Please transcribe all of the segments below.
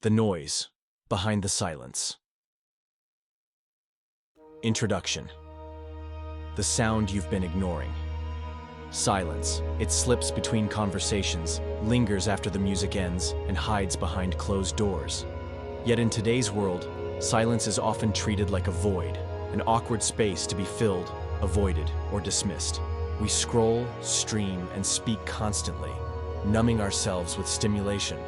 The noise behind the silence. Introduction. The sound you've been ignoring. Silence. It slips between conversations, lingers after the music ends, and hides behind closed doors. Yet in today's world, silence is often treated like a void, an awkward space to be filled, avoided, or dismissed. We scroll, stream, and speak constantly, numbing ourselves with stimulation.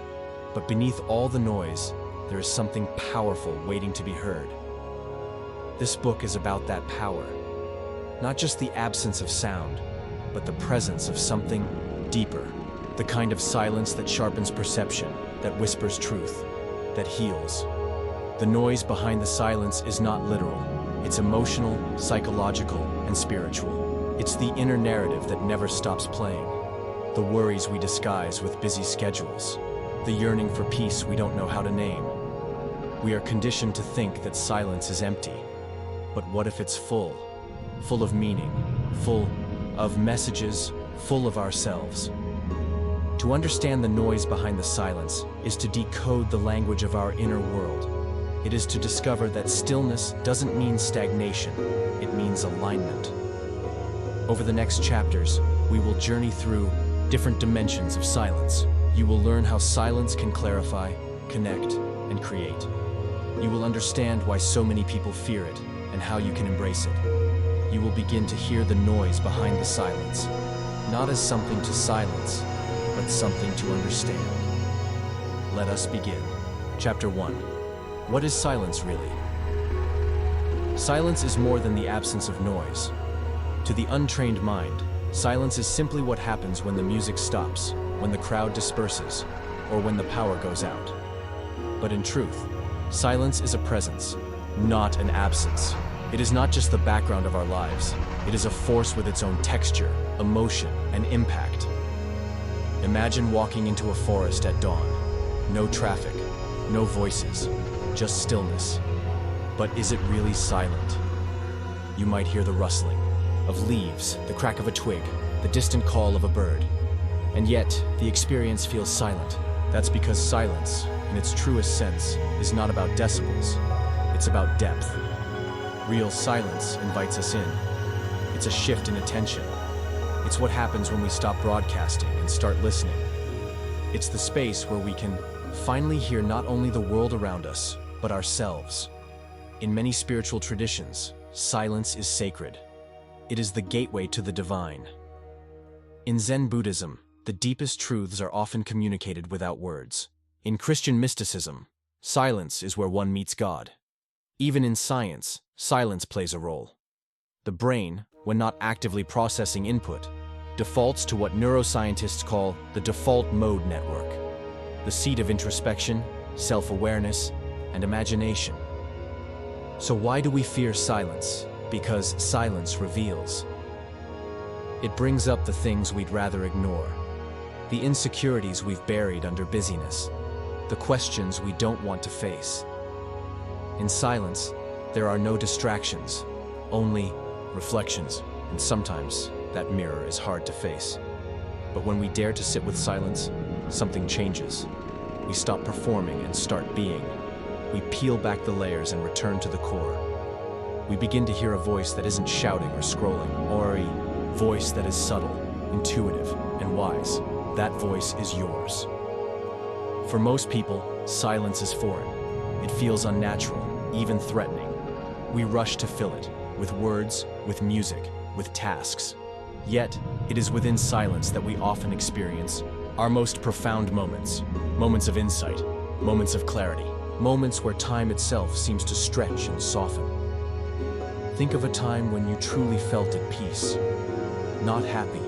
But beneath all the noise, there is something powerful waiting to be heard. This book is about that power. Not just the absence of sound, but the presence of something deeper. The kind of silence that sharpens perception, that whispers truth, that heals. The noise behind the silence is not literal. It's emotional, psychological, and spiritual. It's the inner narrative that never stops playing. The worries we disguise with busy schedules. The yearning for peace we don't know how to name. We are conditioned to think that silence is empty. But what if it's full? Full of meaning, full of messages, full of ourselves. To understand the noise behind the silence is to decode the language of our inner world. It is to discover that stillness doesn't mean stagnation, it means alignment. Over the next chapters, we will journey through different dimensions of silence. You will learn how silence can clarify, connect, and create. You will understand why so many people fear it and how you can embrace it. You will begin to hear the noise behind the silence, not as something to silence, but something to understand. Let us begin. Chapter 1. What is silence really? Silence is more than the absence of noise. To the untrained mind, silence is simply what happens when the music stops, when the crowd disperses, or when the power goes out. But in truth, silence is a presence, not an absence. It is not just the background of our lives. It is a force with its own texture, emotion, and impact. Imagine walking into a forest at dawn. No traffic, no voices, just stillness. But is it really silent? You might hear the rustling of leaves, the crack of a twig, the distant call of a bird. And yet, the experience feels silent. That's because silence, in its truest sense, is not about decibels. It's about depth. Real silence invites us in. It's a shift in attention. It's what happens when we stop broadcasting and start listening. It's the space where we can finally hear not only the world around us, but ourselves. In many spiritual traditions, silence is sacred. It is the gateway to the divine. In Zen Buddhism, the deepest truths are often communicated without words. In Christian mysticism, silence is where one meets God. Even in science, silence plays a role. The brain, when not actively processing input, defaults to what neuroscientists call the default mode network, the seat of introspection, self-awareness, and imagination. So why do we fear silence? Because silence reveals. It brings up the things we'd rather ignore, the insecurities we've buried under busyness, the questions we don't want to face. In silence, there are no distractions, only reflections, and sometimes that mirror is hard to face. But when we dare to sit with silence, something changes. We stop performing and start being. We peel back the layers and return to the core. We begin to hear a voice that isn't shouting or scrolling, or a voice that is subtle, intuitive, and wise. That voice is yours. For most people, silence is foreign. It feels unnatural, even threatening. We rush to fill it, with words, with music, with tasks. Yet, it is within silence that we often experience our most profound moments. Moments of insight, moments of clarity, moments where time itself seems to stretch and soften. Think of a time when you truly felt at peace. Not happy,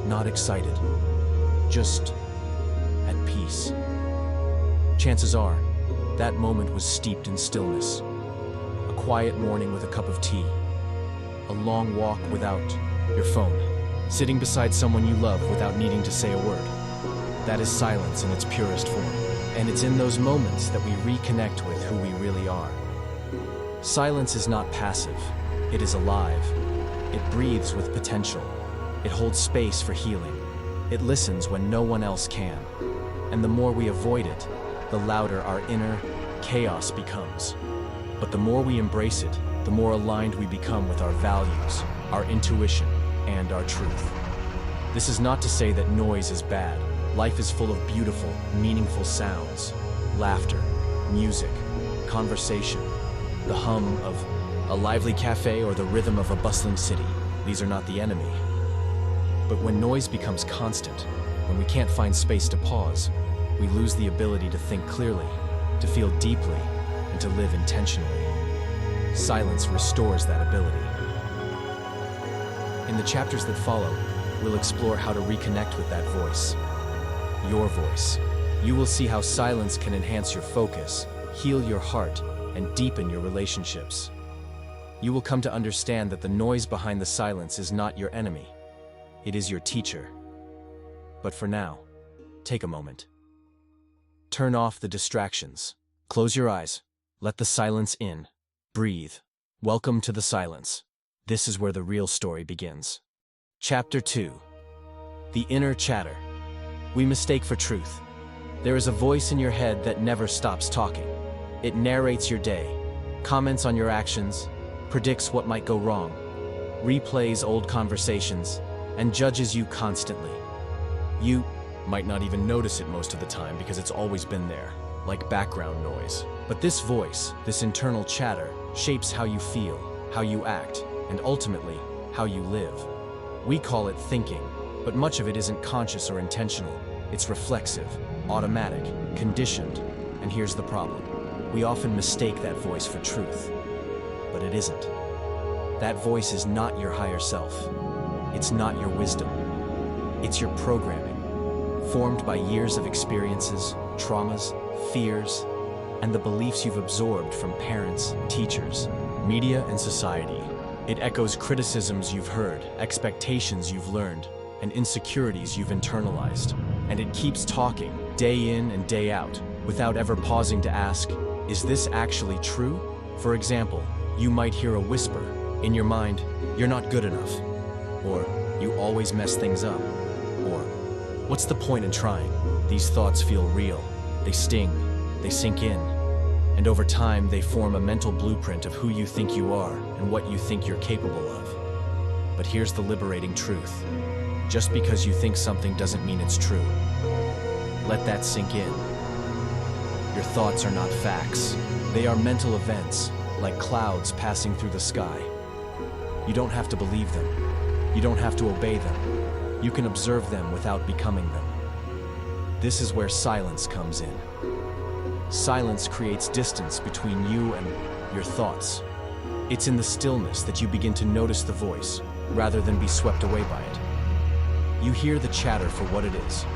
not excited, just at peace. Chances are, that moment was steeped in stillness. A quiet morning with a cup of tea. A long walk without your phone. Sitting beside someone you love without needing to say a word. That is silence in its purest form. And it's in those moments that we reconnect with who we really are. Silence is not passive. It is alive. It breathes with potential. It holds space for healing. It listens when no one else can. And the more we avoid it, the louder our inner chaos becomes. But the more we embrace it, the more aligned we become with our values, our intuition, and our truth. This is not to say that noise is bad. Life is full of beautiful, meaningful sounds. Laughter, music, conversation, the hum of a lively cafe or the rhythm of a bustling city. These are not the enemy. But when noise becomes constant, when we can't find space to pause, we lose the ability to think clearly, to feel deeply, and to live intentionally. Silence restores that ability. In the chapters that follow, we'll explore how to reconnect with that voice, your voice. You will see how silence can enhance your focus, heal your heart, and deepen your relationships. You will come to understand that the noise behind the silence is not your enemy. It is your teacher. But for now, take a moment. Turn off the distractions. Close your eyes. Let the silence in. Breathe. Welcome to the silence. This is where the real story begins. Chapter 2. The Inner Chatter. We mistake for truth. There is a voice in your head that never stops talking. It narrates your day, comments on your actions, predicts what might go wrong, replays old conversations, and judges you constantly. You might not even notice it most of the time because it's always been there, like background noise. But this voice, this internal chatter, shapes how you feel, how you act, and ultimately, how you live. We call it thinking, but much of it isn't conscious or intentional. It's reflexive, automatic, conditioned, and here's the problem. We often mistake that voice for truth, but it isn't. That voice is not your higher self. It's not your wisdom. It's your programming, formed by years of experiences, traumas, fears, and the beliefs you've absorbed from parents, teachers, media, and society. It echoes criticisms you've heard, expectations you've learned, and insecurities you've internalized. And it keeps talking, day in and day out, without ever pausing to ask, is this actually true? For example, you might hear a whisper in your mind, you're not good enough, or you always mess things up, or what's the point in trying? These thoughts feel real, they sting, they sink in, and over time they form a mental blueprint of who you think you are and what you think you're capable of. But here's the liberating truth. Just because you think something doesn't mean it's true. Let that sink in. Your thoughts are not facts. They are mental events, like clouds passing through the sky. You don't have to believe them. You don't have to obey them. You can observe them without becoming them. This is where silence comes in. Silence creates distance between you and your thoughts. It's in the stillness that you begin to notice the voice, rather than be swept away by it. You hear the chatter for what it is,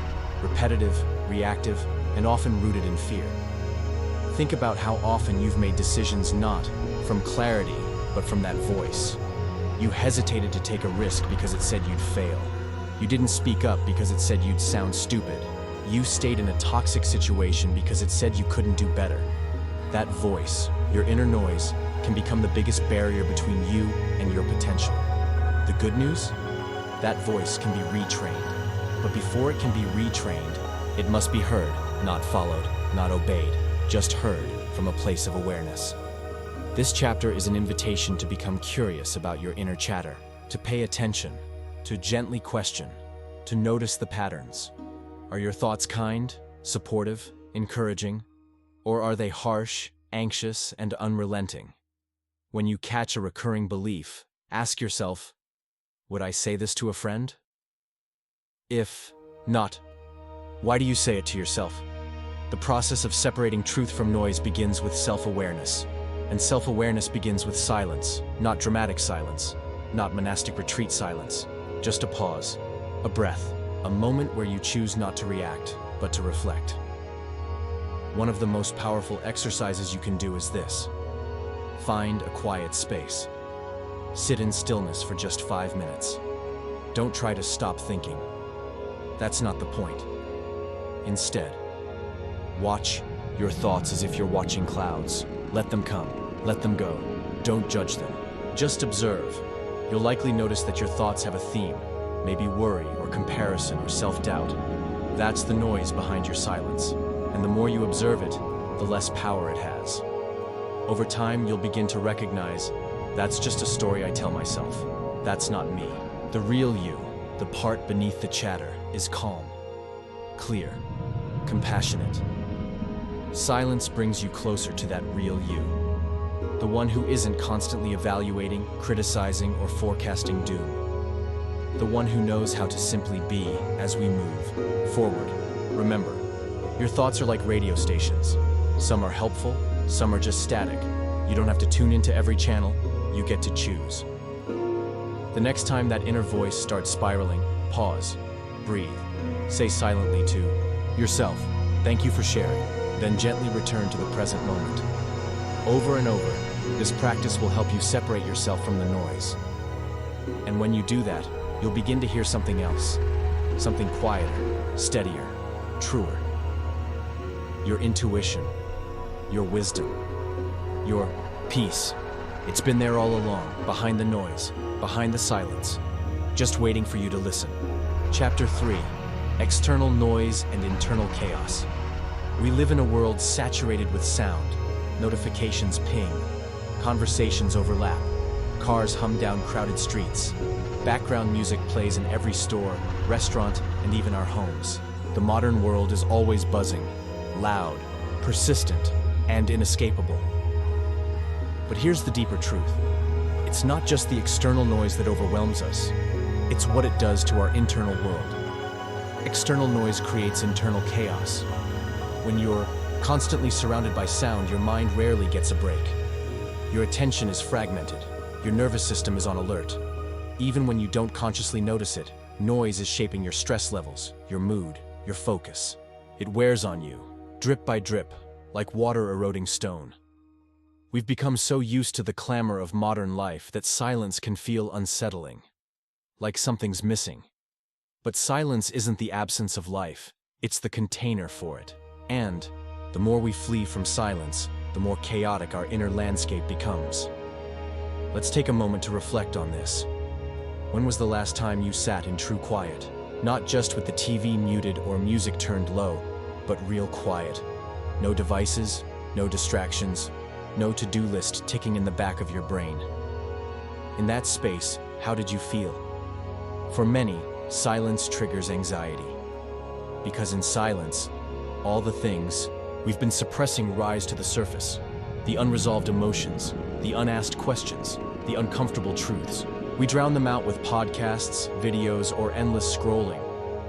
repetitive, reactive, and often rooted in fear. Think about how often you've made decisions not from clarity, but from that voice. You hesitated to take a risk because it said you'd fail. You didn't speak up because it said you'd sound stupid. You stayed in a toxic situation because it said you couldn't do better. That voice, your inner noise, can become the biggest barrier between you and your potential. The good news? That voice can be retrained. But before it can be retrained, it must be heard, not followed, not obeyed, just heard from a place of awareness. This chapter is an invitation to become curious about your inner chatter, to pay attention, to gently question, to notice the patterns. Are your thoughts kind, supportive, encouraging, or are they harsh, anxious, and unrelenting? When you catch a recurring belief, ask yourself, would I say this to a friend? If not, why do you say it to yourself? The process of separating truth from noise begins with self-awareness, and self-awareness begins with silence, not dramatic silence, not monastic retreat silence, just a pause, a breath, a moment where you choose not to react, but to reflect. One of the most powerful exercises you can do is this. Find a quiet space. Sit in stillness for just 5 minutes. Don't try to stop thinking. That's not the point. Instead, watch your thoughts as if you're watching clouds. Let them come, let them go. Don't judge them. Just observe. You'll likely notice that your thoughts have a theme, maybe worry or comparison or self-doubt. That's the noise behind your silence. And the more you observe it, the less power it has. Over time, you'll begin to recognize, that's just a story I tell myself. That's not me. The real you, the part beneath the chatter, is calm, clear, compassionate. Silence brings you closer to that real you. The one who isn't constantly evaluating, criticizing, or forecasting doom. The one who knows how to simply be as we move forward. Remember, your thoughts are like radio stations. Some are helpful, some are just static. You don't have to tune into every channel, you get to choose. The next time that inner voice starts spiraling, pause, breathe, say silently to yourself, "Thank you for sharing," then gently return to the present moment. Over and over, this practice will help you separate yourself from the noise. And when you do that, you'll begin to hear something else, something quieter, steadier, truer. Your intuition, your wisdom, your peace. It's been there all along, behind the noise, behind the silence, just waiting for you to listen. Chapter 3, External Noise and Internal Chaos. We live in a world saturated with sound. Notifications ping, conversations overlap, cars hum down crowded streets. Background music plays in every store, restaurant, and even our homes. The modern world is always buzzing, loud, persistent, and inescapable. But here's the deeper truth. It's not just the external noise that overwhelms us, it's what it does to our internal world. External noise creates internal chaos. When you're constantly surrounded by sound, your mind rarely gets a break. Your attention is fragmented, your nervous system is on alert. Even when you don't consciously notice it, noise is shaping your stress levels, your mood, your focus. It wears on you, drip by drip, like water eroding stone. We've become so used to the clamor of modern life that silence can feel unsettling, like something's missing. But silence isn't the absence of life, it's the container for it. And the more we flee from silence, the more chaotic our inner landscape becomes. Let's take a moment to reflect on this. When was the last time you sat in true quiet? Not just with the TV muted or music turned low, but real quiet. No devices, no distractions, no to-do list ticking in the back of your brain. In that space, how did you feel? For many, silence triggers anxiety. Because in silence, all the things we've been suppressing rise to the surface. The unresolved emotions, the unasked questions, the uncomfortable truths. We drown them out with podcasts, videos, or endless scrolling.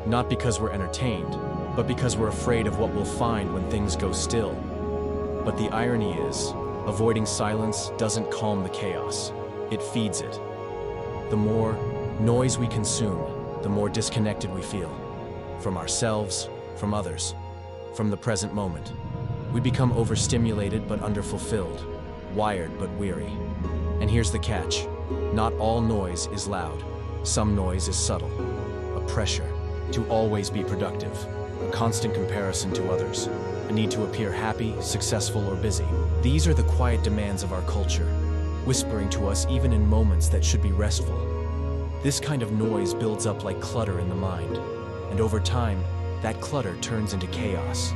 Not because we're entertained, but because we're afraid of what we'll find when things go still. But the irony is, avoiding silence doesn't calm the chaos. It feeds it. The more noise we consume, the more disconnected we feel. From ourselves, from others, from the present moment. We become overstimulated but underfulfilled, wired but weary. And here's the catch. Not all noise is loud. Some noise is subtle. A pressure to always be productive. A constant comparison to others. A need to appear happy, successful, or busy. These are the quiet demands of our culture, whispering to us even in moments that should be restful. This kind of noise builds up like clutter in the mind. And over time, that clutter turns into chaos,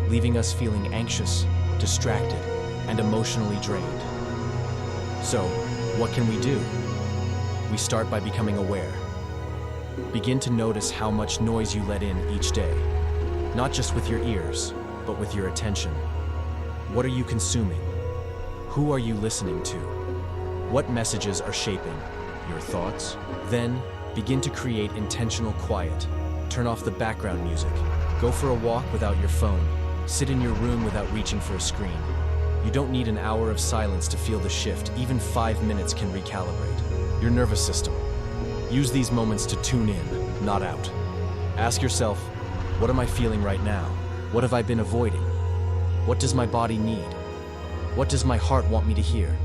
leaving us feeling anxious, distracted, and emotionally drained. So, what can we do? We start by becoming aware. Begin to notice how much noise you let in each day, not just with your ears, but with your attention. What are you consuming? Who are you listening to? What messages are shaping your thoughts? Then, begin to create intentional quiet. Turn off the background music. Go for a walk without your phone. Sit in your room without reaching for a screen. You don't need an hour of silence to feel the shift. Even 5 minutes can recalibrate your nervous system. Use these moments to tune in, not out. Ask yourself, what am I feeling right now? What have I been avoiding? What does my body need? What does my heart want me to hear?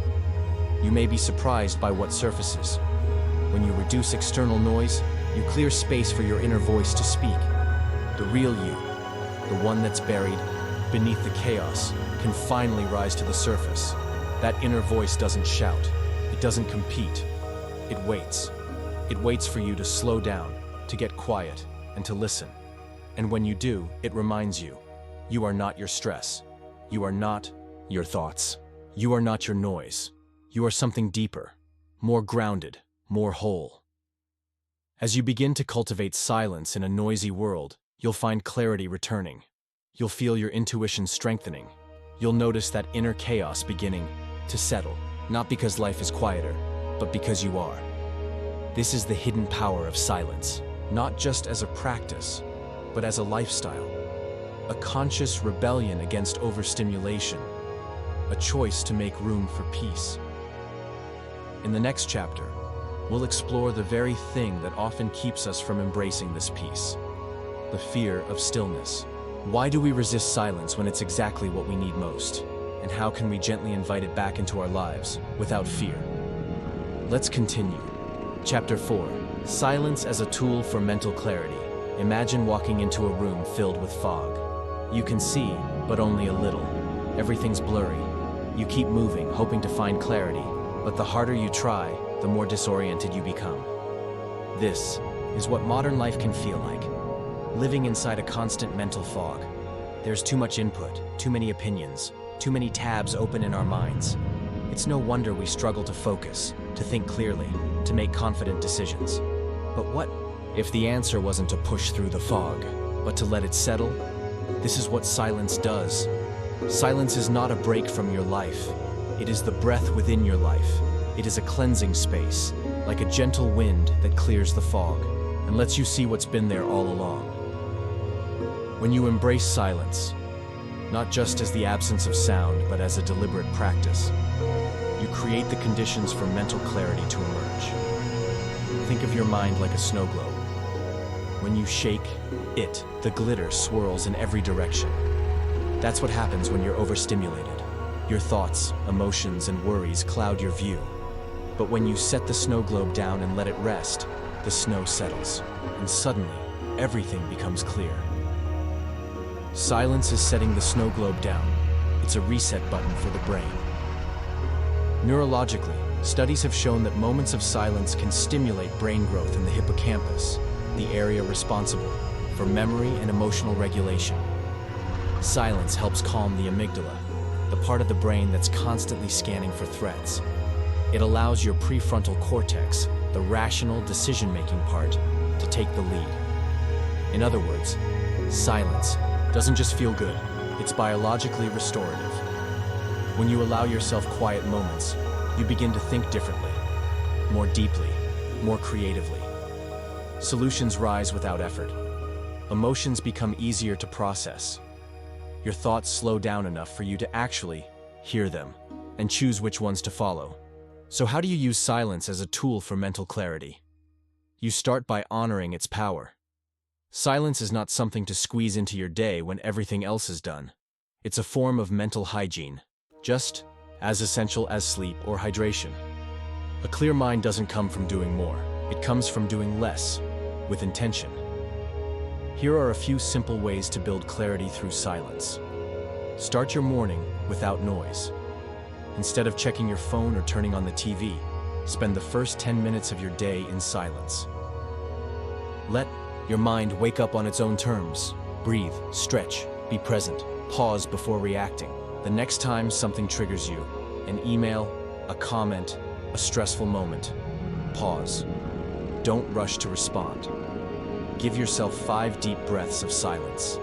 You may be surprised by what surfaces. When you reduce external noise, you clear space for your inner voice to speak. The real you, the one that's buried beneath the chaos, can finally rise to the surface. That inner voice doesn't shout. It doesn't compete. It waits. It waits for you to slow down, to get quiet, and to listen. And when you do, it reminds you, You are not your stress. You are not your thoughts. You are not your noise. You are something deeper, more grounded, more whole. As you begin to cultivate silence in a noisy world, you'll find clarity returning. You'll feel your intuition strengthening. You'll notice that inner chaos beginning to settle, not because life is quieter, but because you are. This is the hidden power of silence, not just as a practice, but as a lifestyle. A conscious rebellion against overstimulation, a choice to make room for peace. In the next chapter, we'll explore the very thing that often keeps us from embracing this peace, the fear of stillness. Why do we resist silence when it's exactly what we need most? And how can we gently invite it back into our lives without fear? Let's continue. Chapter 4, Silence as a Tool for Mental Clarity. Imagine walking into a room filled with fog. You can see, but only a little. Everything's blurry. You keep moving, hoping to find clarity, but the harder you try, the more disoriented you become. This is what modern life can feel like. Living inside a constant mental fog. There's too much input, too many opinions, too many tabs open in our minds. It's no wonder we struggle to focus, to think clearly, to make confident decisions. But what if the answer wasn't to push through the fog, but to let it settle? This is what silence does. Silence is not a break from your life. It is the breath within your life. It is a cleansing space, like a gentle wind that clears the fog and lets you see what's been there all along. When you embrace silence, not just as the absence of sound, but as a deliberate practice, you create the conditions for mental clarity to emerge. Think of your mind like a snow globe. When you shake it, the glitter swirls in every direction. That's what happens when you're overstimulated. Your thoughts, emotions, and worries cloud your view. But when you set the snow globe down and let it rest, the snow settles, and suddenly, everything becomes clear. Silence is setting the snow globe down. It's a reset button for the brain. Neurologically, studies have shown that moments of silence can stimulate brain growth in the hippocampus, the area responsible for memory and emotional regulation. Silence helps calm the amygdala, the part of the brain that's constantly scanning for threats. It allows your prefrontal cortex, the rational decision-making part, to take the lead. In other words, silence doesn't just feel good, it's biologically restorative. When you allow yourself quiet moments, you begin to think differently, more deeply, more creatively. Solutions rise without effort. Emotions become easier to process. Your thoughts slow down enough for you to actually hear them and choose which ones to follow. So how do you use silence as a tool for mental clarity? You start by honoring its power. Silence is not something to squeeze into your day when everything else is done. It's a form of mental hygiene, just as essential as sleep or hydration. A clear mind doesn't come from doing more. It comes from doing less, with intention. Here are a few simple ways to build clarity through silence. Start your morning without noise. Instead of checking your phone or turning on the TV, spend the first 10 minutes of your day in silence. Let your mind wake up on its own terms. Breathe, stretch, be present, pause before reacting. The next time something triggers you, an email, a comment, a stressful moment, pause. Don't rush to respond. Give yourself 5 deep breaths of silence.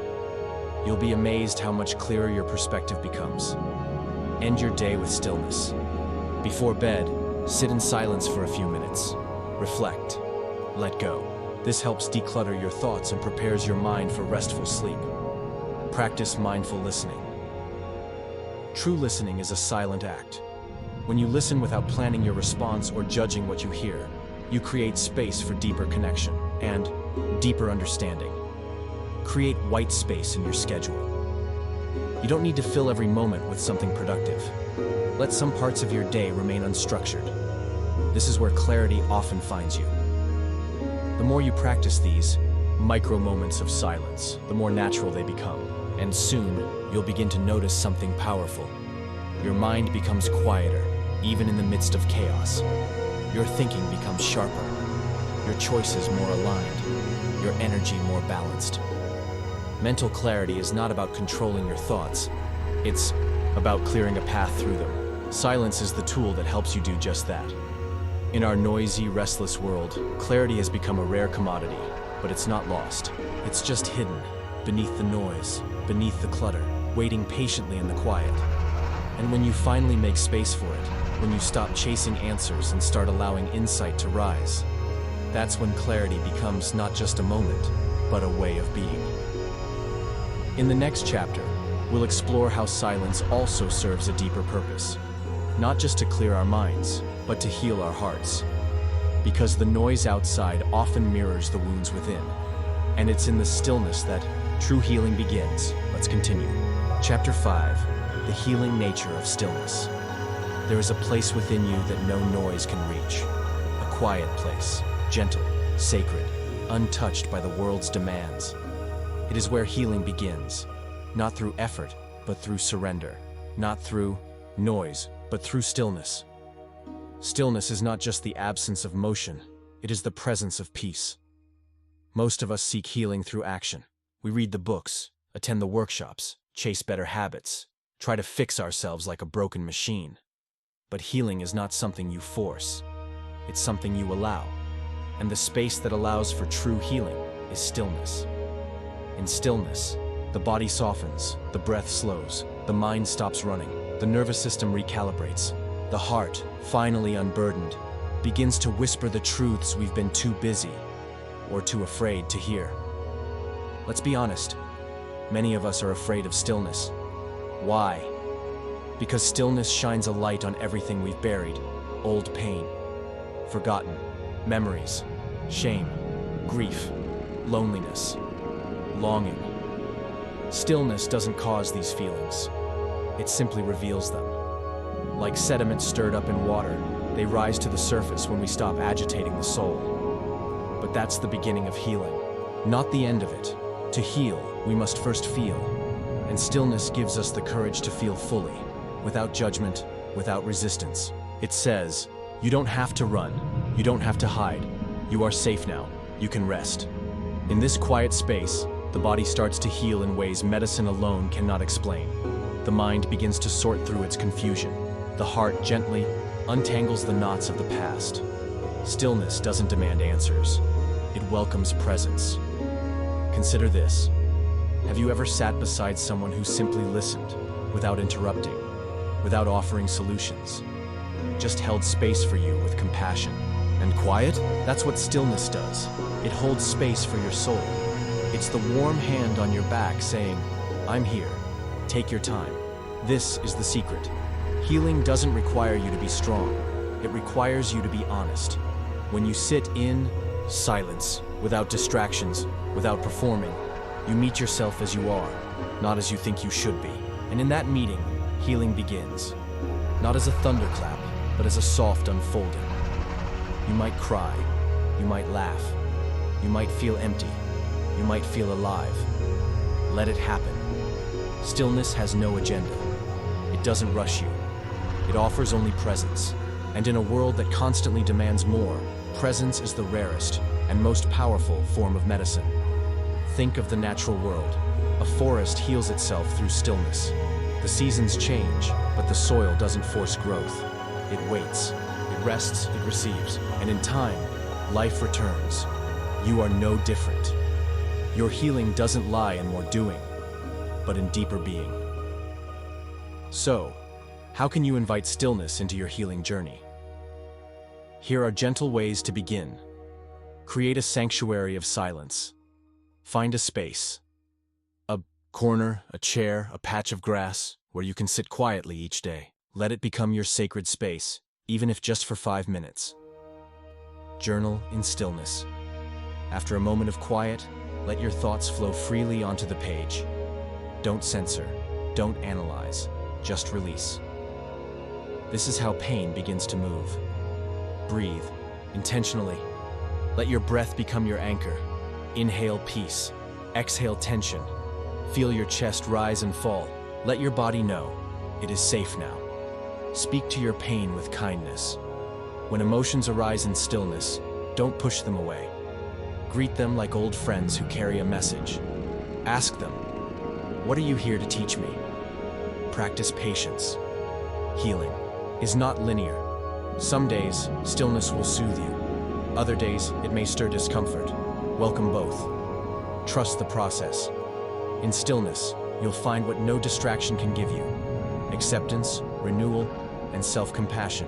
You'll be amazed how much clearer your perspective becomes. End your day with stillness. Before bed, sit in silence for a few minutes. Reflect. Let go. This helps declutter your thoughts and prepares your mind for restful sleep. Practice mindful listening. True listening is a silent act. When you listen without planning your response or judging what you hear, you create space for deeper connection and deeper understanding. Create white space in your schedule. You don't need to fill every moment with something productive. Let some parts of your day remain unstructured. This is where clarity often finds you. The more you practice these micro moments of silence, the more natural they become. And soon, you'll begin to notice something powerful. Your mind becomes quieter, even in the midst of chaos. Your thinking becomes sharper, your choices more aligned, your energy more balanced. Mental clarity is not about controlling your thoughts. It's about clearing a path through them. Silence is the tool that helps you do just that. In our noisy, restless world, clarity has become a rare commodity, but it's not lost. It's just hidden, beneath the noise, beneath the clutter, waiting patiently in the quiet. And when you finally make space for it, when you stop chasing answers and start allowing insight to rise, that's when clarity becomes not just a moment, but a way of being. In the next chapter, we'll explore how silence also serves a deeper purpose, not just to clear our minds, but to heal our hearts. Because the noise outside often mirrors the wounds within, and it's in the stillness that true healing begins. Let's continue. Chapter 5, The Healing Nature of Stillness. There is a place within you that no noise can reach. A quiet place, gentle, sacred, untouched by the world's demands. It is where healing begins, not through effort, but through surrender. Not through noise, but through stillness. Stillness is not just the absence of motion, it is the presence of peace. Most of us seek healing through action. We read the books, attend the workshops, chase better habits, try to fix ourselves like a broken machine. But healing is not something you force. It's something you allow. And the space that allows for true healing is stillness. In stillness, the body softens, the breath slows, the mind stops running, the nervous system recalibrates. The heart, finally unburdened, begins to whisper the truths we've been too busy or too afraid to hear. Let's be honest, many of us are afraid of stillness. Why? Because stillness shines a light on everything we've buried: old pain, forgotten memories, shame, grief, loneliness, longing. Stillness doesn't cause these feelings. It simply reveals them. Like sediment stirred up in water, they rise to the surface when we stop agitating the soul. But that's the beginning of healing, not the end of it. To heal, we must first feel. And stillness gives us the courage to feel fully, without judgment, without resistance. It says, you don't have to run, you don't have to hide. You are safe now, you can rest. In this quiet space, the body starts to heal in ways medicine alone cannot explain. The mind begins to sort through its confusion. The heart gently untangles the knots of the past. Stillness doesn't demand answers. It welcomes presence. Consider this. Have you ever sat beside someone who simply listened, without interrupting, without offering solutions? Just held space for you with compassion. And quiet? That's what stillness does. It holds space for your soul. It's the warm hand on your back saying, I'm here. Take your time. This is the secret. Healing doesn't require you to be strong. It requires you to be honest. When you sit in silence, without distractions, without performing, you meet yourself as you are, not as you think you should be. And in that meeting, healing begins. Not as a thunderclap, but as a soft unfolding. You might cry, you might laugh, you might feel empty, you might feel alive. Let it happen. Stillness has no agenda. It doesn't rush you. It offers only presence. And in a world that constantly demands more, presence is the rarest and most powerful form of medicine. Think of the natural world. A forest heals itself through stillness. The seasons change, but the soil doesn't force growth. It waits, it rests, it receives, and in time, life returns. You are no different. Your healing doesn't lie in more doing, but in deeper being. So, how can you invite stillness into your healing journey? Here are gentle ways to begin. Create a sanctuary of silence. Find a space. A corner, a chair, a patch of grass, where you can sit quietly each day. Let it become your sacred space, even if just for 5 minutes. Journal in stillness. After a moment of quiet, let your thoughts flow freely onto the page. Don't censor, don't analyze, just release. This is how pain begins to move. Breathe, intentionally. Let your breath become your anchor. Inhale peace, exhale tension. Feel your chest rise and fall. Let your body know it is safe now. Speak to your pain with kindness. When emotions arise in stillness, don't push them away. Greet them like old friends who carry a message. Ask them, what are you here to teach me? Practice patience. Healing is not linear. Some days, stillness will soothe you. Other days, it may stir discomfort. Welcome both. Trust the process. In stillness, you'll find what no distraction can give you: acceptance, renewal, and self-compassion.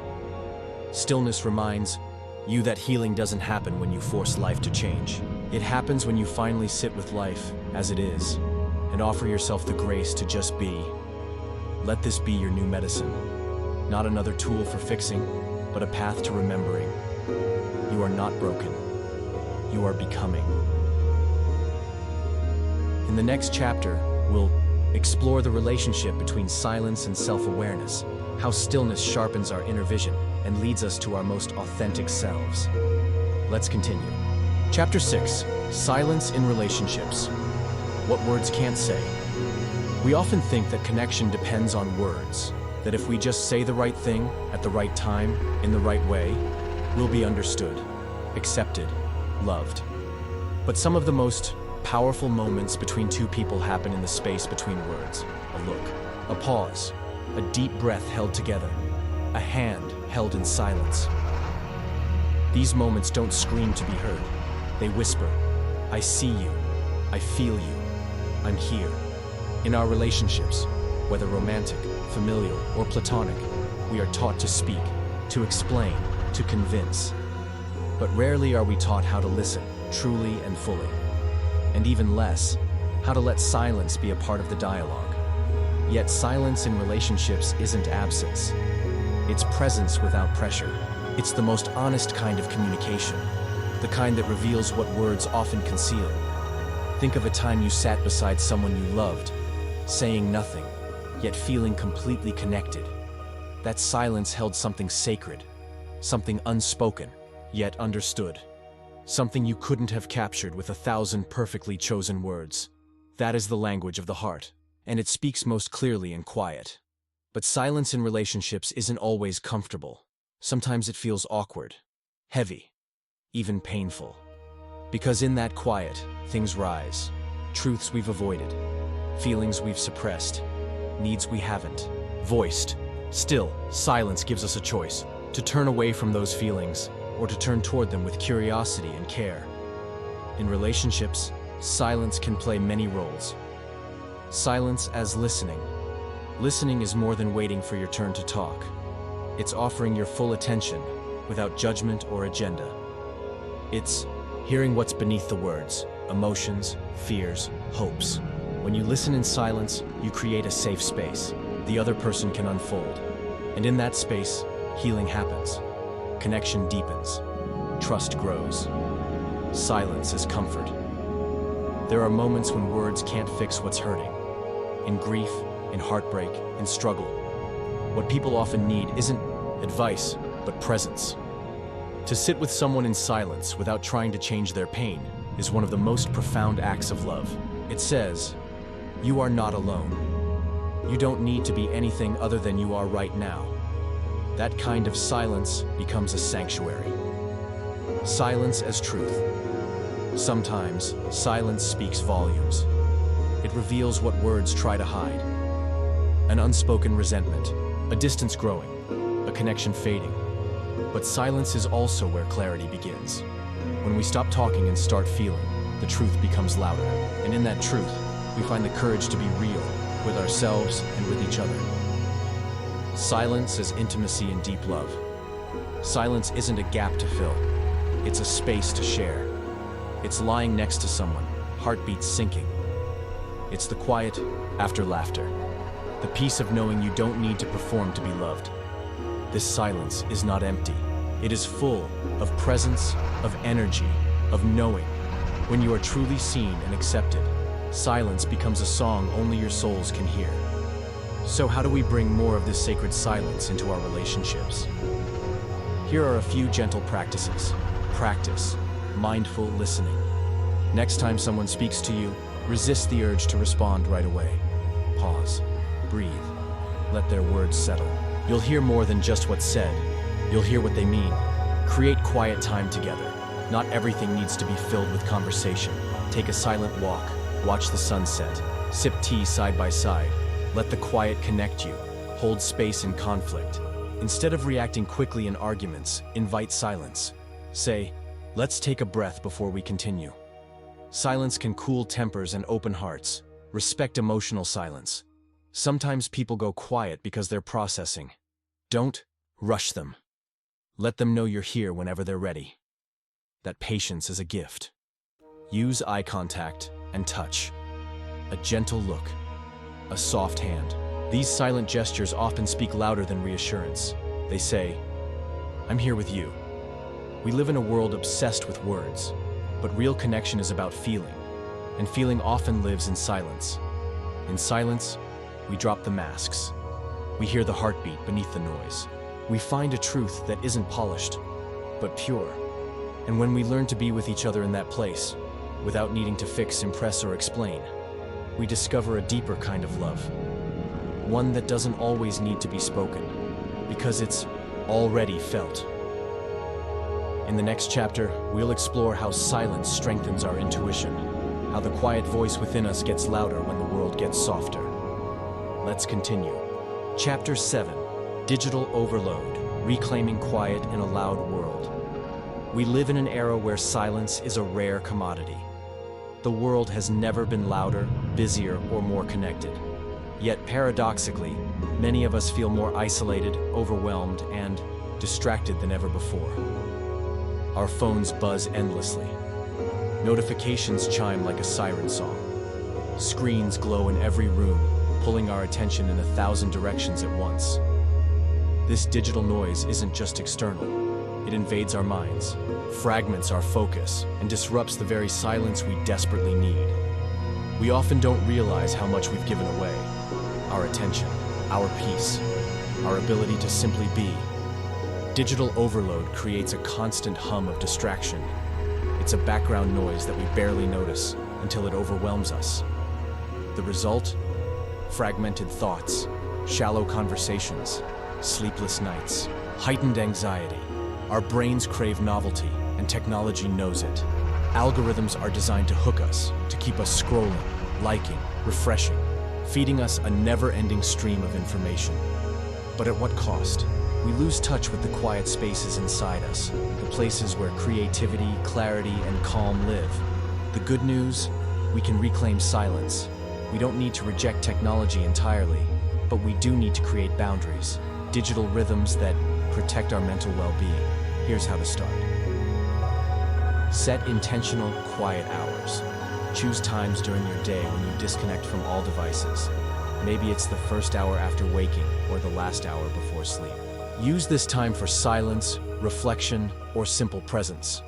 Stillness reminds you that healing doesn't happen when you force life to change. It happens when you finally sit with life as it is and offer yourself the grace to just be. Let this be your new medicine. Not another tool for fixing, but a path to remembering. You are not broken. You are becoming. In the next chapter, we'll explore the relationship between silence and self-awareness, how stillness sharpens our inner vision and leads us to our most authentic selves. Let's continue. Chapter 6, Silence in Relationships. What words can't say. We often think that connection depends on words, that if we just say the right thing at the right time, in the right way, we'll be understood, accepted, loved. But some of the most powerful moments between two people happen in the space between words. A look, a pause, a deep breath held together, a hand held in silence. These moments don't scream to be heard. They whisper, I see you, I feel you, I'm here. In our relationships, whether romantic, familial, or platonic, we are taught to speak, to explain, to convince. But rarely are we taught how to listen, truly and fully. And even less, how to let silence be a part of the dialogue. Yet silence in relationships isn't absence. It's presence without pressure. It's the most honest kind of communication, the kind that reveals what words often conceal. Think of a time you sat beside someone you loved, saying nothing, yet feeling completely connected. That silence held something sacred, something unspoken, yet understood. Something you couldn't have captured with 1,000 perfectly chosen words. That is the language of the heart, and it speaks most clearly in quiet. But silence in relationships isn't always comfortable. Sometimes it feels awkward, heavy, even painful. Because in that quiet, things rise. Truths we've avoided, feelings we've suppressed, needs we haven't voiced. Still, silence gives us a choice, to turn away from those feelings, or to turn toward them with curiosity and care. In relationships, silence can play many roles. Silence as listening. Listening is more than waiting for your turn to talk. It's offering your full attention, without judgment or agenda. It's hearing what's beneath the words, emotions, fears, hopes. When you listen in silence, you create a safe space. The other person can unfold. And in that space, healing happens. Connection deepens. Trust grows. Silence is comfort. There are moments when words can't fix what's hurting. In grief, in heartbreak, in struggle. What people often need isn't advice, but presence. To sit with someone in silence without trying to change their pain is one of the most profound acts of love. It says, you are not alone. You don't need to be anything other than you are right now. That kind of silence becomes a sanctuary. Silence as truth. Sometimes, silence speaks volumes. It reveals what words try to hide. An unspoken resentment, a distance growing, a connection fading. But silence is also where clarity begins. When we stop talking and start feeling, the truth becomes louder. And in that truth, we find the courage to be real with ourselves and with each other. Silence as intimacy and deep love. Silence isn't a gap to fill. It's a space to share. It's lying next to someone, heartbeats sinking. It's the quiet after laughter. The peace of knowing you don't need to perform to be loved. This silence is not empty. It is full of presence, of energy, of knowing. When you are truly seen and accepted, silence becomes a song only your souls can hear. So how do we bring more of this sacred silence into our relationships? Here are a few gentle practices. Practice mindful listening. Next time someone speaks to you, resist the urge to respond right away. Pause. Breathe. Let their words settle. You'll hear more than just what's said. You'll hear what they mean. Create quiet time together. Not everything needs to be filled with conversation. Take a silent walk. Watch the sunset, sip tea side by side, let the quiet connect you, hold space in conflict. Instead of reacting quickly in arguments, invite silence. Say, let's take a breath before we continue. Silence can cool tempers and open hearts. Respect emotional silence. Sometimes people go quiet because they're processing. Don't rush them. Let them know you're here whenever they're ready. That patience is a gift. Use eye contact and touch. A gentle look, a soft hand. These silent gestures often speak louder than reassurance. They say, I'm here with you. We live in a world obsessed with words, but real connection is about feeling, and feeling often lives in silence. In silence, we drop the masks. We hear the heartbeat beneath the noise. We find a truth that isn't polished, but pure. And when we learn to be with each other in that place, without needing to fix, impress, or explain, we discover a deeper kind of love. One that doesn't always need to be spoken, because it's already felt. In the next chapter, we'll explore how silence strengthens our intuition, how the quiet voice within us gets louder when the world gets softer. Let's continue. Chapter 7, Digital Overload, Reclaiming Quiet in a Loud World. We live in an era where silence is a rare commodity. The world has never been louder, busier, or more connected. Yet paradoxically, many of us feel more isolated, overwhelmed, and distracted than ever before. Our phones buzz endlessly. Notifications chime like a siren song. Screens glow in every room, pulling our attention in 1,000 directions at once. This digital noise isn't just external. It invades our minds, fragments our focus, and disrupts the very silence we desperately need. We often don't realize how much we've given away. Our attention, our peace, our ability to simply be. Digital overload creates a constant hum of distraction. It's a background noise that we barely notice until it overwhelms us. The result? Fragmented thoughts, shallow conversations, sleepless nights, heightened anxiety. Our brains crave novelty, and technology knows it. Algorithms are designed to hook us, to keep us scrolling, liking, refreshing, feeding us a never-ending stream of information. But at what cost? We lose touch with the quiet spaces inside us, the places where creativity, clarity, and calm live. The good news? We can reclaim silence. We don't need to reject technology entirely, but we do need to create boundaries, digital rhythms that protect our mental well-being. Here's how to start. Set intentional, quiet hours. Choose times during your day when you disconnect from all devices. Maybe it's the first hour after waking or the last hour before sleep. Use this time for silence, reflection, or simple presence.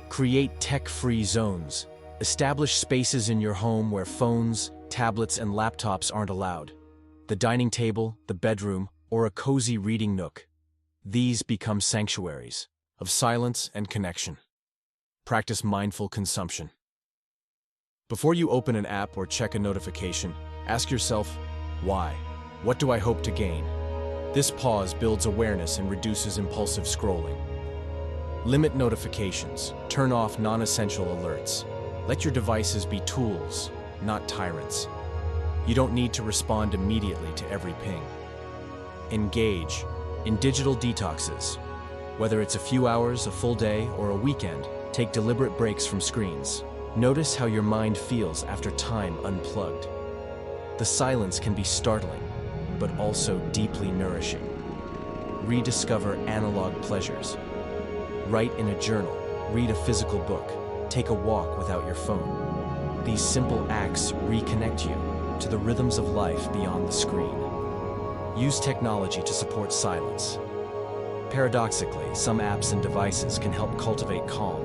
Create tech-free zones. Establish spaces in your home where phones, tablets, and laptops aren't allowed. The dining table, the bedroom, or a cozy reading nook. These become sanctuaries of silence and connection. Practice mindful consumption. Before you open an app or check a notification, ask yourself, why? What do I hope to gain? This pause builds awareness and reduces impulsive scrolling. Limit notifications. Turn off non-essential alerts. Let your devices be tools, not tyrants. You don't need to respond immediately to every ping. Engage in digital detoxes. Whether it's a few hours, a full day, or a weekend, take deliberate breaks from screens. Notice how your mind feels after time unplugged. The silence can be startling, but also deeply nourishing. Rediscover analog pleasures. Write in a journal, read a physical book, take a walk without your phone. These simple acts reconnect you to the rhythms of life beyond the screen. Use technology to support silence. Paradoxically, some apps and devices can help cultivate calm.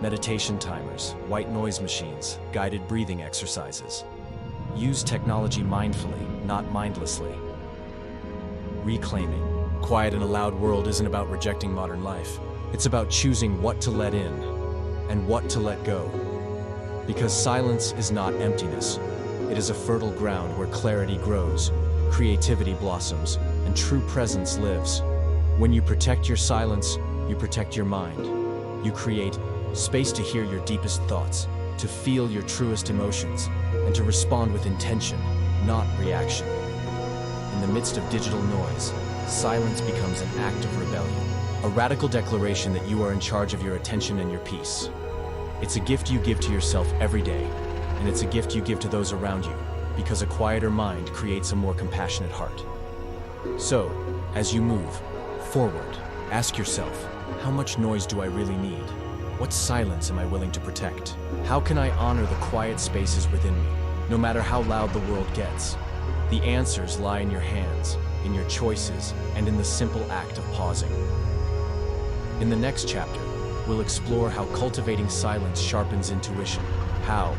Meditation timers, white noise machines, guided breathing exercises. Use technology mindfully, not mindlessly. Reclaiming. Quiet in a loud world isn't about rejecting modern life. It's about choosing what to let in and what to let go. Because silence is not emptiness. It is a fertile ground where clarity grows, creativity blossoms, and true presence lives. When you protect your silence, you protect your mind. You create space to hear your deepest thoughts, to feel your truest emotions, and to respond with intention, not reaction. In the midst of digital noise, silence becomes an act of rebellion, a radical declaration that you are in charge of your attention and your peace. It's a gift you give to yourself every day, and it's a gift you give to those around you, because a quieter mind creates a more compassionate heart. So, as you move forward, ask yourself, how much noise do I really need? What silence am I willing to protect? How can I honor the quiet spaces within me, no matter how loud the world gets? The answers lie in your hands, in your choices, and in the simple act of pausing. In the next chapter, we'll explore how cultivating silence sharpens intuition, how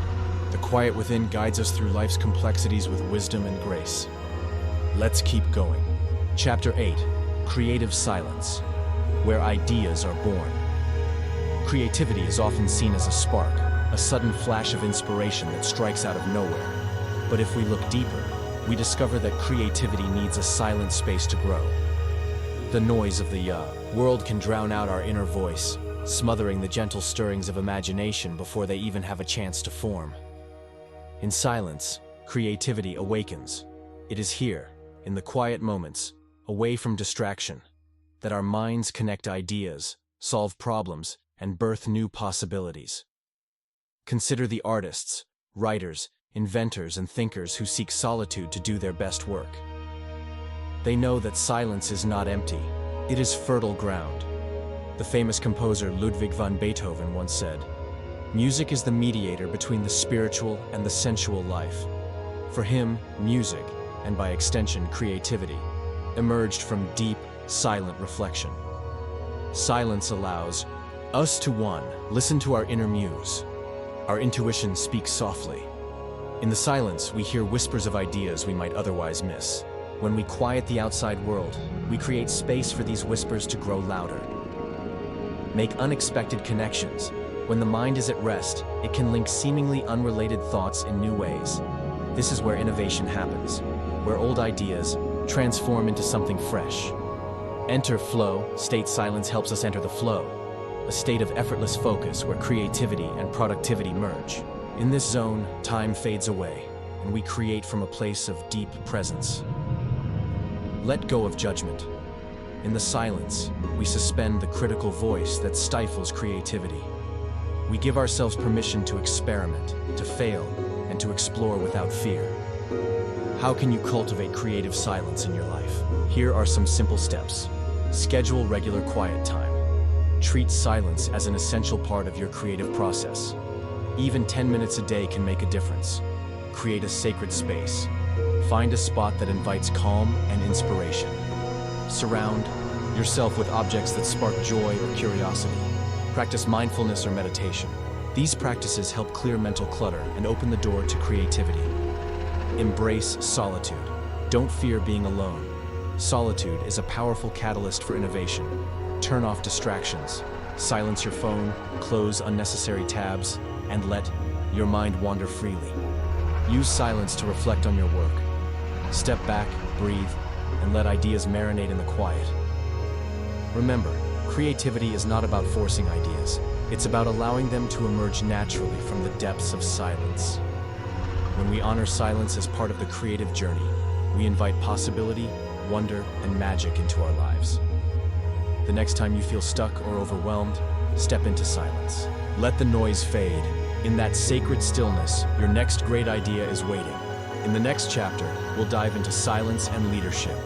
the quiet within guides us through life's complexities with wisdom and grace. Let's keep going. Chapter 8, Creative Silence, where ideas are born. Creativity is often seen as a spark, a sudden flash of inspiration that strikes out of nowhere. But if we look deeper, we discover that creativity needs a silent space to grow. The noise of the world can drown out our inner voice, smothering the gentle stirrings of imagination before they even have a chance to form. In silence, creativity awakens. It is here, in the quiet moments, away from distraction, that our minds connect ideas, solve problems, and birth new possibilities. Consider the artists, writers, inventors, and thinkers who seek solitude to do their best work. They know that silence is not empty, it is fertile ground. The famous composer Ludwig van Beethoven once said, "Music is the mediator between the spiritual and the sensual life." For him, music, and by extension creativity, emerged from deep, silent reflection. Silence allows us to listen to our inner muse. Our intuition speaks softly. In the silence, we hear whispers of ideas we might otherwise miss. When we quiet the outside world, we create space for these whispers to grow louder. Make unexpected connections. When the mind is at rest, it can link seemingly unrelated thoughts in new ways. This is where innovation happens, where old ideas transform into something fresh. Enter flow. State silence helps us enter the flow, a state of effortless focus where creativity and productivity merge. In this zone, time fades away, and we create from a place of deep presence. Let go of judgment. In the silence, we suspend the critical voice that stifles creativity. We give ourselves permission to experiment, to fail, and to explore without fear. How can you cultivate creative silence in your life? Here are some simple steps. Schedule regular quiet time. Treat silence as an essential part of your creative process. Even 10 minutes a day can make a difference. Create a sacred space. Find a spot that invites calm and inspiration. Surround yourself with objects that spark joy or curiosity. Practice mindfulness or meditation. These practices help clear mental clutter and open the door to creativity. Embrace solitude. Don't fear being alone. Solitude is a powerful catalyst for innovation. Turn off distractions. Silence your phone, close unnecessary tabs, and let your mind wander freely. Use silence to reflect on your work. Step back, breathe, and let ideas marinate in the quiet. Remember, creativity is not about forcing ideas. It's about allowing them to emerge naturally from the depths of silence. When we honor silence as part of the creative journey, we invite possibility, wonder, and magic into our lives. The next time you feel stuck or overwhelmed, step into silence. Let the noise fade. In that sacred stillness, your next great idea is waiting. In the next chapter, we'll dive into silence and leadership,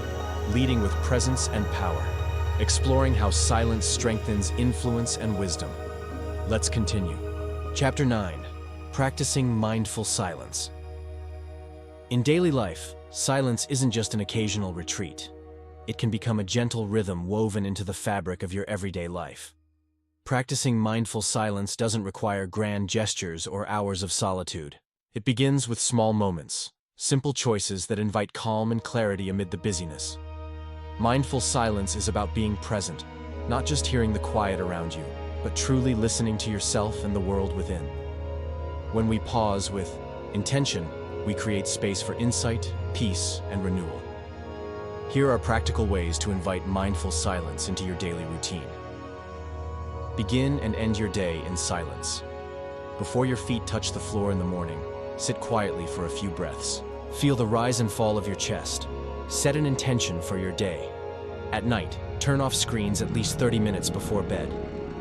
leading with presence and power, exploring how silence strengthens influence and wisdom. Let's continue. Chapter 9, Practicing Mindful Silence. In daily life, silence isn't just an occasional retreat. It can become a gentle rhythm woven into the fabric of your everyday life. Practicing mindful silence doesn't require grand gestures or hours of solitude. It begins with small moments, simple choices that invite calm and clarity amid the busyness. Mindful silence is about being present, not just hearing the quiet around you, but truly listening to yourself and the world within. When we pause with intention, we create space for insight, peace, and renewal. Here are practical ways to invite mindful silence into your daily routine. Begin and end your day in silence. Before your feet touch the floor in the morning, sit quietly for a few breaths. Feel the rise and fall of your chest. Set an intention for your day. At night, turn off screens at least 30 minutes before bed.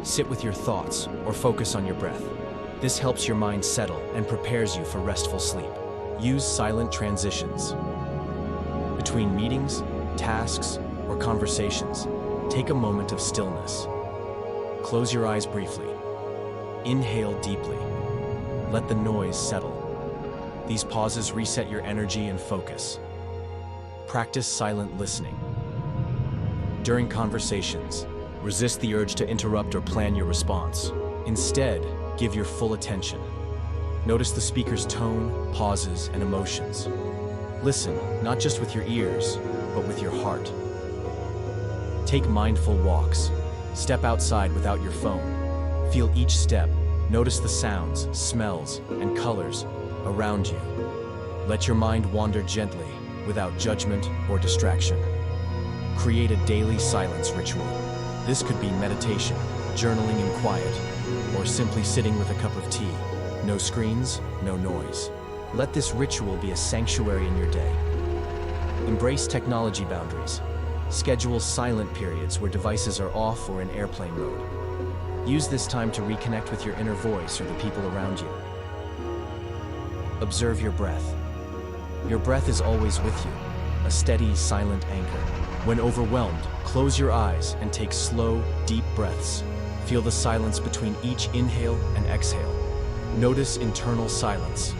Sit with your thoughts or focus on your breath. This helps your mind settle and prepares you for restful sleep. Use silent transitions. Between meetings, tasks, or conversations, take a moment of stillness. Close your eyes briefly. Inhale deeply. Let the noise settle. These pauses reset your energy and focus. Practice silent listening. During conversations, resist the urge to interrupt or plan your response. Instead, give your full attention. Notice the speaker's tone, pauses, and emotions. Listen, not just with your ears, but with your heart. Take mindful walks. Step outside without your phone. Feel each step. Notice the sounds, smells, and colors around you. Let your mind wander gently, without judgment or distraction. Create a daily silence ritual. This could be meditation, journaling in quiet, or simply sitting with a cup of tea. No screens, no noise. Let this ritual be a sanctuary in your day. Embrace technology boundaries. Schedule silent periods where devices are off or in airplane mode. Use this time to reconnect with your inner voice or the people around you. Observe your breath. Your breath is always with you, a steady, silent anchor. When overwhelmed, close your eyes and take slow, deep breaths. Feel the silence between each inhale and exhale. Notice internal silence.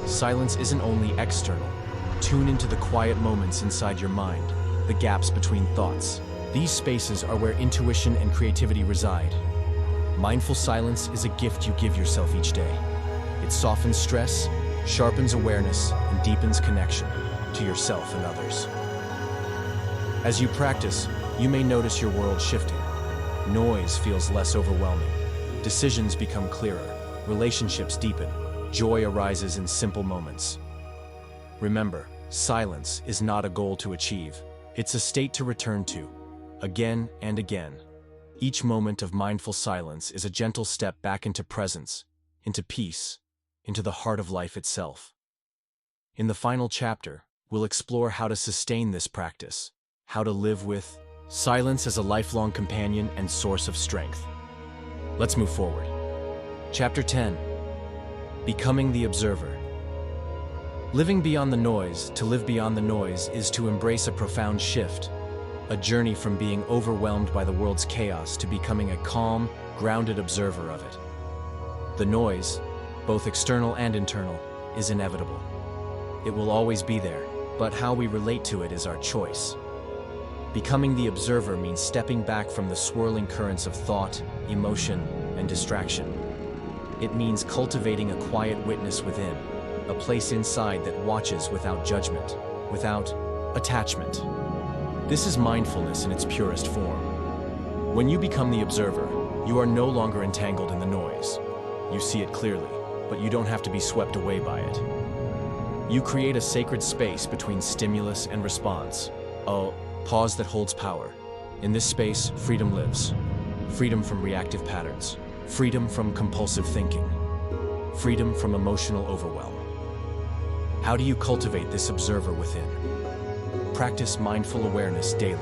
Silence isn't only external. Tune into the quiet moments inside your mind, the gaps between thoughts. These spaces are where intuition and creativity reside. Mindful silence is a gift you give yourself each day. It softens stress, sharpens awareness, and deepens connection to yourself and others. As you practice, you may notice your world shifting. Noise feels less overwhelming. Decisions become clearer. Relationships deepen. Joy arises in simple moments. Remember, silence is not a goal to achieve. It's a state to return to, again and again. Each moment of mindful silence is a gentle step back into presence, into peace, into the heart of life itself. In the final chapter, we'll explore how to sustain this practice, how to live with silence as a lifelong companion and source of strength. Let's move forward. Chapter 10. Becoming the Observer. Living beyond the noise, to live beyond the noise, is to embrace a profound shift, a journey from being overwhelmed by the world's chaos to becoming a calm, grounded observer of it. The noise, both external and internal, is inevitable. It will always be there, but how we relate to it is our choice. Becoming the observer means stepping back from the swirling currents of thought, emotion, and distraction. It means cultivating a quiet witness within, a place inside that watches without judgment, without attachment. This is mindfulness in its purest form. When you become the observer, you are no longer entangled in the noise. You see it clearly, but you don't have to be swept away by it. You create a sacred space between stimulus and response, a pause that holds power. In this space, freedom lives. Freedom from reactive patterns. Freedom from compulsive thinking. Freedom from emotional overwhelm. How do you cultivate this observer within? Practice mindful awareness daily.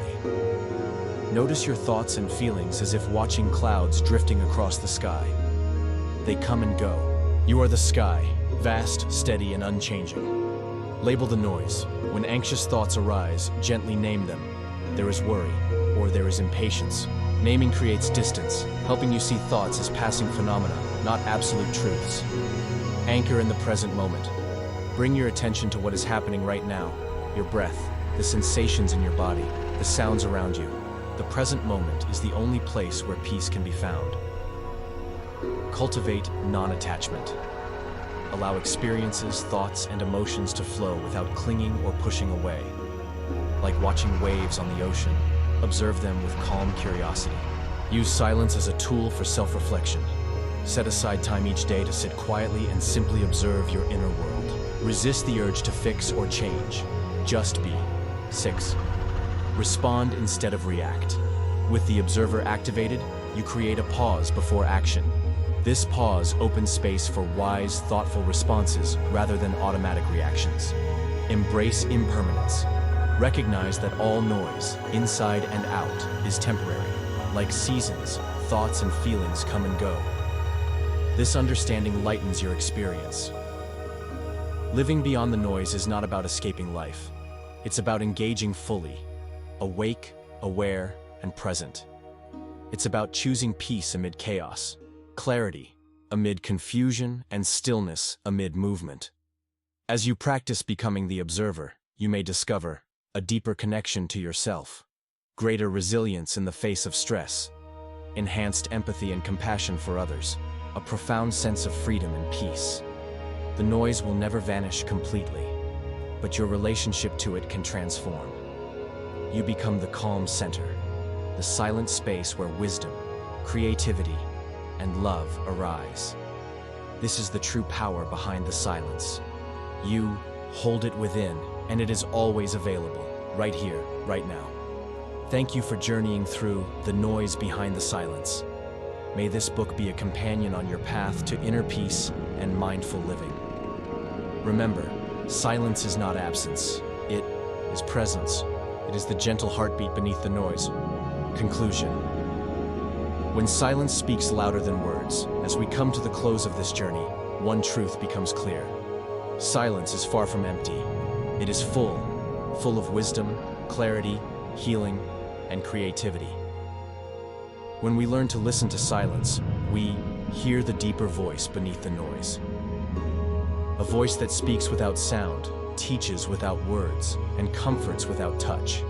Notice your thoughts and feelings as if watching clouds drifting across the sky. They come and go. You are the sky, vast, steady, and unchanging. Label the noise. When anxious thoughts arise, gently name them. There is worry, or there is impatience. Naming creates distance, helping you see thoughts as passing phenomena, not absolute truths. Anchor in the present moment. Bring your attention to what is happening right now, your breath, the sensations in your body, the sounds around you. The present moment is the only place where peace can be found. Cultivate non-attachment. Allow experiences, thoughts, and emotions to flow without clinging or pushing away. Like watching waves on the ocean, observe them with calm curiosity. Use silence as a tool for self-reflection. Set aside time each day to sit quietly and simply observe your inner world. Resist the urge to fix or change. Just be. 6. Respond instead of react. With the observer activated, you create a pause before action. This pause opens space for wise, thoughtful responses rather than automatic reactions. Embrace impermanence. Recognize that all noise, inside and out, is temporary. Like seasons, thoughts and feelings come and go. This understanding lightens your experience. Living beyond the noise is not about escaping life. It's about engaging fully, awake, aware, and present. It's about choosing peace amid chaos, clarity amid confusion, and stillness amid movement. As you practice becoming the observer, you may discover a deeper connection to yourself, greater resilience in the face of stress, enhanced empathy and compassion for others, a profound sense of freedom and peace. The noise will never vanish completely, but your relationship to it can transform. You become the calm center, the silent space where wisdom, creativity, and love arise. This is the true power behind the silence. You hold it within, and it is always available, right here, right now. Thank you for journeying through the noise behind the silence. May this book be a companion on your path to inner peace and mindful living. Remember, silence is not absence. It is presence. It is the gentle heartbeat beneath the noise. Conclusion. When silence speaks louder than words, as we come to the close of this journey, one truth becomes clear. Silence is far from empty. It is full of wisdom, clarity, healing, and creativity. When we learn to listen to silence, we hear the deeper voice beneath the noise. A voice that speaks without sound, teaches without words, and comforts without touch.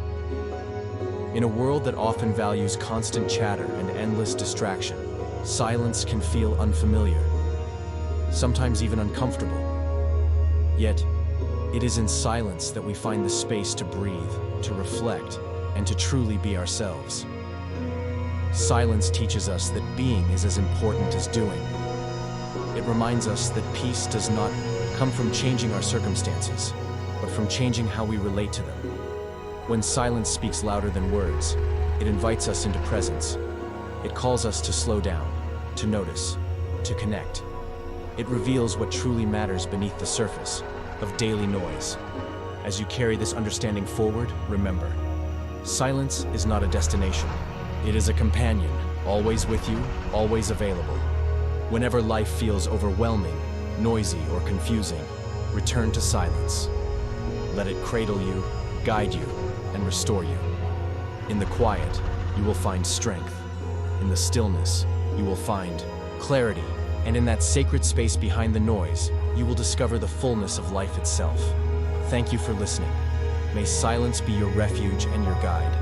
In a world that often values constant chatter and endless distraction, silence can feel unfamiliar, sometimes even uncomfortable. Yet, it is in silence that we find the space to breathe, to reflect, and to truly be ourselves. Silence teaches us that being is as important as doing. It reminds us that peace does not come from changing our circumstances, but from changing how we relate to them. When silence speaks louder than words, it invites us into presence. It calls us to slow down, to notice, to connect. It reveals what truly matters beneath the surface of daily noise. As you carry this understanding forward, remember, silence is not a destination. It is a companion, always with you, always available. Whenever life feels overwhelming, noisy, or confusing, return to silence. Let it cradle you, guide you, and restore you. In the quiet, you will find strength. In the stillness, you will find clarity. And in that sacred space behind the noise, you will discover the fullness of life itself. Thank you for listening. May silence be your refuge and your guide.